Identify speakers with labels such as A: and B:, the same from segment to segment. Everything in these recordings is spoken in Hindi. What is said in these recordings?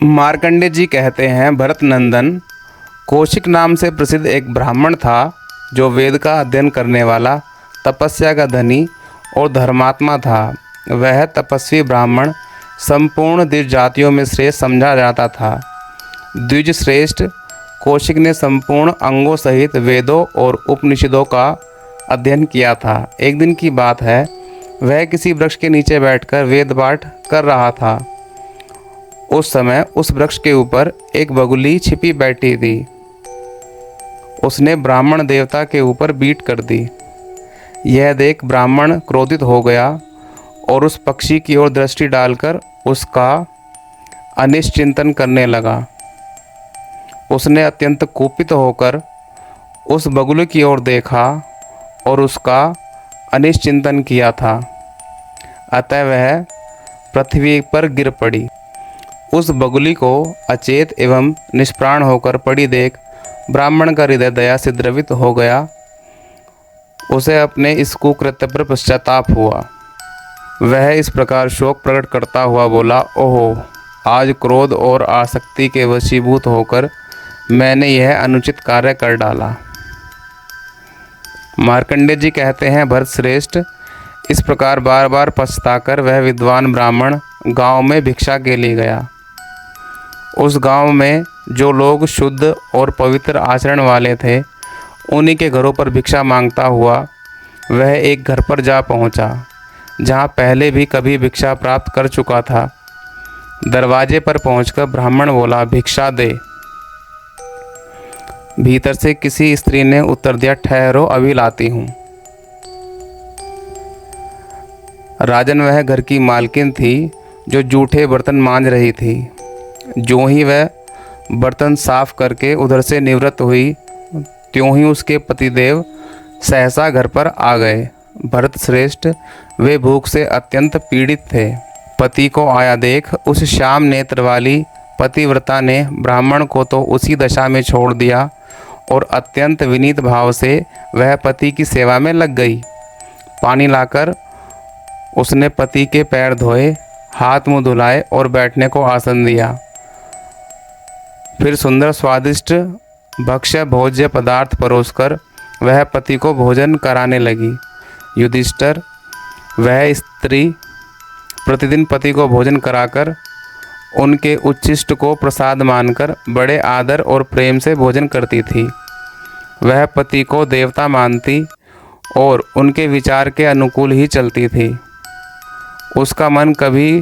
A: मार्कंडेय जी कहते हैं, भरत नंदन, कौशिक नाम से प्रसिद्ध एक ब्राह्मण था जो वेद का अध्ययन करने वाला, तपस्या का धनी और धर्मात्मा था। वह तपस्वी ब्राह्मण संपूर्ण द्विज जातियों में श्रेष्ठ समझा जाता था। द्विज श्रेष्ठ कौशिक ने संपूर्ण अंगों सहित वेदों और उपनिषदों का अध्ययन किया था। एक दिन की बात है, वह किसी वृक्ष के नीचे बैठकर वेद पाठ कर रहा था। उस समय उस वृक्ष के ऊपर एक बगुली छिपी बैठी थी। उसने ब्राह्मण देवता के ऊपर बीट कर दी। यह देख ब्राह्मण क्रोधित हो गया और उस पक्षी की ओर दृष्टि डालकर उसका अनिष्ट चिंतन करने लगा। उसने अत्यंत कुपित होकर उस बगुले की ओर देखा और उसका अनिष्ट चिंतन किया था। अतः वह पृथ्वी पर गिर पड़ी। उस बगुली को अचेत एवं निष्प्राण होकर पड़ी देख ब्राह्मण का हृदय दया से द्रवित हो गया। उसे अपने इस कुकृत्य पर पश्चाताप हुआ। वह इस प्रकार शोक प्रकट करता हुआ बोला, ओहो, आज क्रोध और आसक्ति के वशीभूत होकर मैंने यह अनुचित कार्य कर डाला। मार्कंडेय जी कहते हैं, भरत श्रेष्ठ, इस प्रकार बार बार पछताकर वह विद्वान ब्राह्मण गांव में भिक्षा के लिए गया। उस गांव में जो लोग शुद्ध और पवित्र आचरण वाले थे, उन्हीं के घरों पर भिक्षा मांगता हुआ वह एक घर पर जा पहुंचा, जहां पहले भी कभी भिक्षा प्राप्त कर चुका था। दरवाजे पर पहुंचकर ब्राह्मण बोला, भिक्षा दे। भीतर से किसी स्त्री ने उत्तर दिया, ठहरो, अभी लाती हूँ। राजन, वह घर की मालकिन थी जो जूठे बर्तन मांज रही थी। जो ही वह बर्तन साफ करके उधर से निवृत्त हुई, त्यों ही उसके पतिदेव सहसा घर पर आ गए। भरत श्रेष्ठ, वे भूख से अत्यंत पीड़ित थे। पति को आया देख उस श्याम नेत्र वाली पतिव्रता ने ब्राह्मण को तो उसी दशा में छोड़ दिया और अत्यंत विनीत भाव से वह पति की सेवा में लग गई। पानी लाकर उसने पति के पैर धोए, हाथ मुंह धुलाए और बैठने को आसन दिया। फिर सुंदर स्वादिष्ट भक्ष्य भोज्य पदार्थ परोसकर वह पति को भोजन कराने लगी। युधिष्ठिर, वह स्त्री प्रतिदिन पति को भोजन कराकर उनके उच्छिष्ट को प्रसाद मानकर बड़े आदर और प्रेम से भोजन करती थी। वह पति को देवता मानती और उनके विचार के अनुकूल ही चलती थी। उसका मन कभी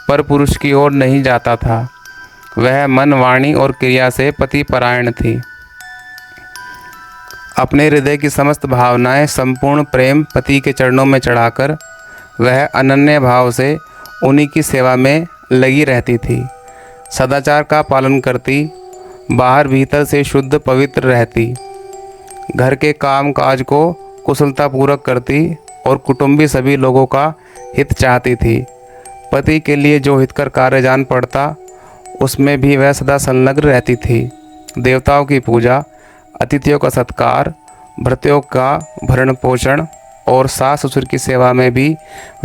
A: परपुरुष की ओर नहीं जाता था। वह मन, वाणी और क्रिया से पति परायण थी। अपने हृदय की समस्त भावनाएं, संपूर्ण प्रेम पति के चरणों में चढ़ाकर वह अनन्य भाव से उन्हीं की सेवा में लगी रहती थी। सदाचार का पालन करती, बाहर भीतर से शुद्ध पवित्र रहती, घर के काम काज को कुशलतापूर्वक करती और कुटुंबी सभी लोगों का हित चाहती थी। पति के लिए जो हितकर कार्य जान पड़ता, उसमें भी वह सदा संलग्न रहती थी। देवताओं की पूजा, अतिथियों का सत्कार, भृत्यों का भरण पोषण और सास ससुर की सेवा में भी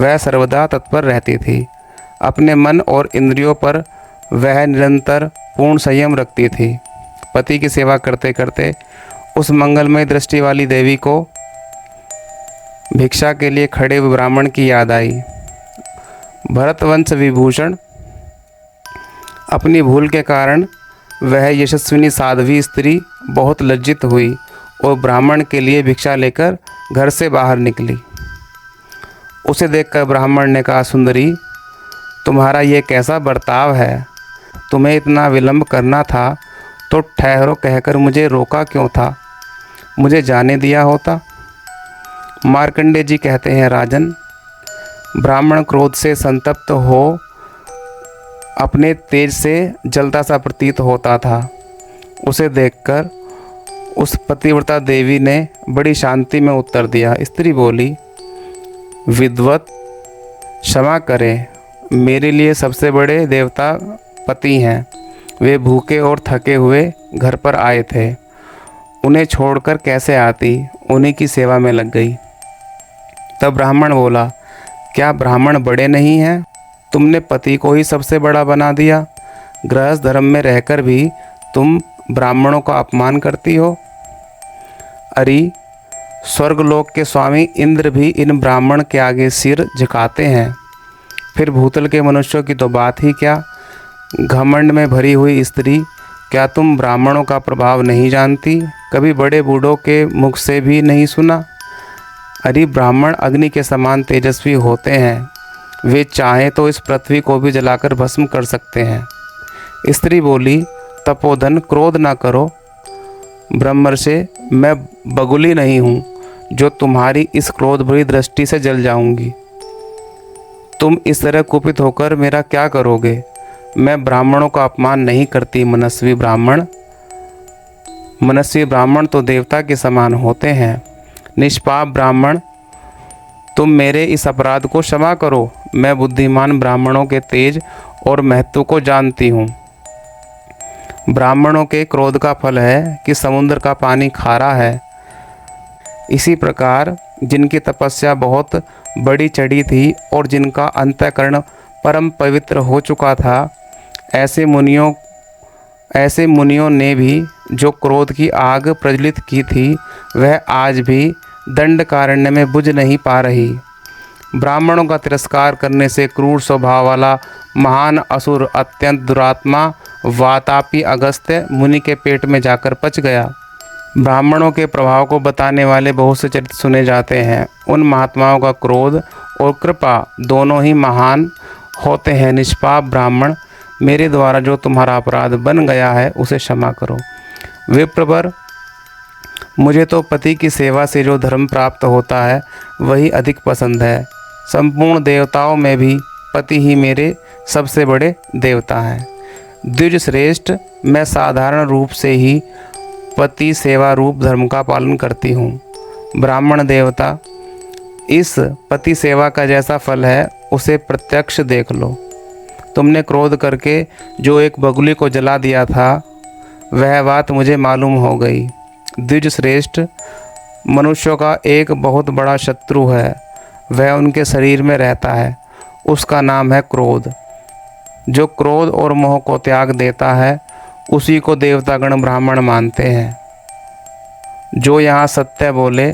A: वह सर्वदा तत्पर रहती थी। अपने मन और इंद्रियों पर वह निरंतर पूर्ण संयम रखती थी। पति की सेवा करते करते उस मंगलमय दृष्टि वाली देवी को भिक्षा के लिए खड़े हुए ब्राह्मण की याद आई। भरतवंश विभूषण, अपनी भूल के कारण वह यशस्विनी साध्वी स्त्री बहुत लज्जित हुई और ब्राह्मण के लिए भिक्षा लेकर घर से बाहर निकली। उसे देखकर ब्राह्मण ने कहा, सुंदरी, तुम्हारा ये कैसा बर्ताव है? तुम्हें इतना विलंब करना था तो ठहरो कहकर मुझे रोका क्यों था? मुझे जाने दिया होता। मार्कंडेय जी कहते हैं, राजन, ब्राह्मण क्रोध से संतप्त हो अपने तेज से जलता सा प्रतीत होता था। उसे देखकर उस पतिव्रता देवी ने बड़ी शांति में उत्तर दिया। स्त्री बोली, विद्वत, क्षमा करें, मेरे लिए सबसे बड़े देवता पति हैं। वे भूखे और थके हुए घर पर आए थे। उन्हें छोड़कर कैसे आती? उन्हीं की सेवा में लग गई। तब ब्राह्मण बोला, क्या ब्राह्मण बड़े नहीं हैं? तुमने पति को ही सबसे बड़ा बना दिया। गृहस्थ धर्म में रहकर भी तुम ब्राह्मणों का अपमान करती हो। अरे, स्वर्गलोक के स्वामी इंद्र भी इन ब्राह्मण के आगे सिर झुकाते हैं, फिर भूतल के मनुष्यों की तो बात ही क्या। घमंड में भरी हुई स्त्री, क्या तुम ब्राह्मणों का प्रभाव नहीं जानती? कभी बड़े बूढ़ों के मुख से भी नहीं सुना? अरे, ब्राह्मण अग्नि के समान तेजस्वी होते हैं, वे चाहें तो इस पृथ्वी को भी जलाकर भस्म कर सकते हैं। स्त्री बोली, तपोधन, क्रोध ना करो ब्रह्मर्षि, मैं बगुली नहीं हूँ जो तुम्हारी इस क्रोध भरी दृष्टि से जल जाऊंगी। तुम इस तरह कुपित होकर मेरा क्या करोगे? मैं ब्राह्मणों का अपमान नहीं करती मनस्वी ब्राह्मण। मनस्वी ब्राह्मण तो देवता के समान होते हैं। निष्पाप ब्राह्मण, तुम मेरे इस अपराध को क्षमा करो। मैं बुद्धिमान ब्राह्मणों के तेज और महत्व को जानती हूँ। ब्राह्मणों के क्रोध का फल है कि समुद्र का पानी खारा है। इसी प्रकार जिनकी तपस्या बहुत बड़ी चढ़ी थी और जिनका अंतःकरण परम पवित्र हो चुका था, ऐसे मुनियों ने भी जो क्रोध की आग प्रज्वलित की थी, वह आज भी दंडकारण्य में बुझ नहीं पा रही। ब्राह्मणों का तिरस्कार करने से क्रूर स्वभाव वाला महान असुर, अत्यंत दुरात्मा वातापी अगस्त्य मुनि के पेट में जाकर पच गया। ब्राह्मणों के प्रभाव को बताने वाले बहुत से चरित्र सुने जाते हैं। उन महात्माओं का क्रोध और कृपा दोनों ही महान होते हैं। निष्पाप ब्राह्मण, मेरे द्वारा जो तुम्हारा अपराध बन गया है उसे क्षमा करो। विप्रवर, मुझे तो पति की सेवा से जो धर्म प्राप्त होता है वही अधिक पसंद है। संपूर्ण देवताओं में भी पति ही मेरे सबसे बड़े देवता हैं। द्विज श्रेष्ठ, मैं साधारण रूप से ही पति सेवा रूप धर्म का पालन करती हूँ। ब्राह्मण देवता, इस पति सेवा का जैसा फल है उसे प्रत्यक्ष देख लो। तुमने क्रोध करके जो एक बगुली को जला दिया था, वह बात मुझे मालूम हो गई। द्विज श्रेष्ठ, मनुष्यों का एक बहुत बड़ा शत्रु है, वह उनके शरीर में रहता है। उसका नाम है क्रोध। जो क्रोध और मोह को त्याग देता है, उसी को देवतागण ब्राह्मण मानते हैं। जो यहाँ सत्य बोले,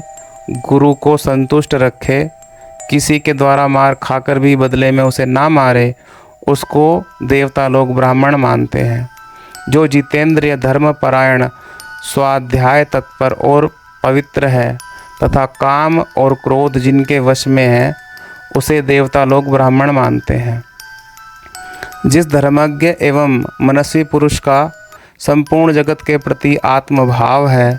A: गुरु को संतुष्ट रखे, किसी के द्वारा मार खाकर भी बदले में उसे ना मारे, उसको देवता लोग ब्राह्मण मानते हैं। जो जितेंद्रिय, धर्मपरायण, स्वाध्याय तत्पर और पवित्र है तथा काम और क्रोध जिनके वश में है, उसे देवता लोग ब्राह्मण मानते हैं। जिस धर्मज्ञ एवं मनस्वी पुरुष का संपूर्ण जगत के प्रति आत्मभाव है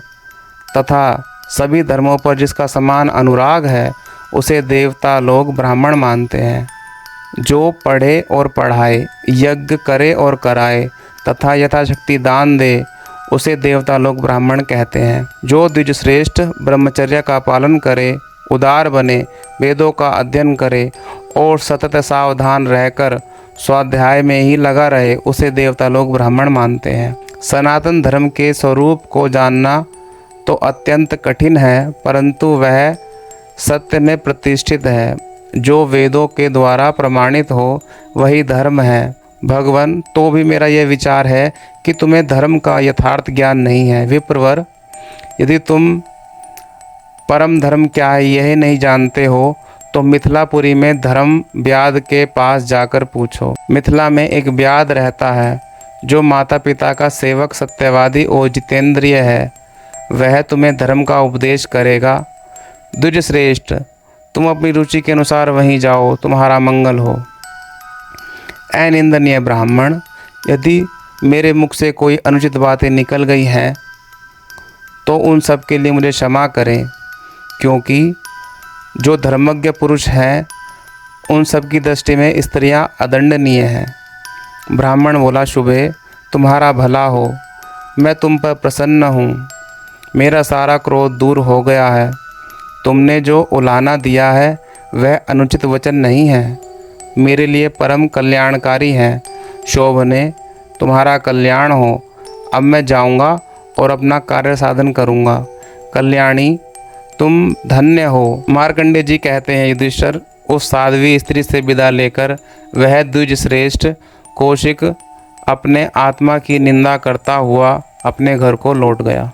A: तथा सभी धर्मों पर जिसका समान अनुराग है, उसे देवता लोग ब्राह्मण मानते हैं। जो पढ़े और पढ़ाए, यज्ञ करे और कराए तथा यथाशक्ति दान दे, उसे देवता लोग ब्राह्मण कहते हैं। जो द्विजश्रेष्ठ ब्रह्मचर्य का पालन करे, उदार बने, वेदों का अध्ययन करे और सतत सावधान रहकर स्वाध्याय में ही लगा रहे, उसे देवता लोग ब्राह्मण मानते हैं। सनातन धर्म के स्वरूप को जानना तो अत्यंत कठिन है, परंतु वह सत्य में प्रतिष्ठित है। जो वेदों के द्वारा प्रमाणित हो वही धर्म है। भगवान, तो भी मेरा यह विचार है कि तुम्हें धर्म का यथार्थ ज्ञान नहीं है। विप्रवर, यदि तुम परम धर्म क्या है यह नहीं जानते हो तो मिथिलापुरी में धर्म व्याध के पास जाकर पूछो। मिथिला में एक व्याध रहता है जो माता पिता का सेवक, सत्यवादी और जितेंद्रिय है। वह तुम्हें धर्म का उपदेश करेगा। द्विजश्रेष्ठ, तुम अपनी रुचि के अनुसार वहीं जाओ, तुम्हारा मंगल हो। अनिंदनीय ब्राह्मण, यदि मेरे मुख से कोई अनुचित बातें निकल गई हैं तो उन सब के लिए मुझे क्षमा करें, क्योंकि जो धर्मज्ञ पुरुष हैं उन सब की दृष्टि में स्त्रियां अदंडनीय हैं। ब्राह्मण बोला, शुभे, तुम्हारा भला हो। मैं तुम पर प्रसन्न हूँ। मेरा सारा क्रोध दूर हो गया है। तुमने जो उलाहना दिया है वह अनुचित वचन नहीं है, मेरे लिए परम कल्याणकारी है। शोभने, तुम्हारा कल्याण हो। अब मैं जाऊंगा और अपना कार्य साधन करूंगा। कल्याणी, तुम धन्य हो। मार्कंडेय जी कहते हैं, युधिष्ठिर, उस साध्वी स्त्री से विदा लेकर वह द्विज श्रेष्ठ कौशिक अपने आत्मा की निंदा करता हुआ अपने घर को लौट गया।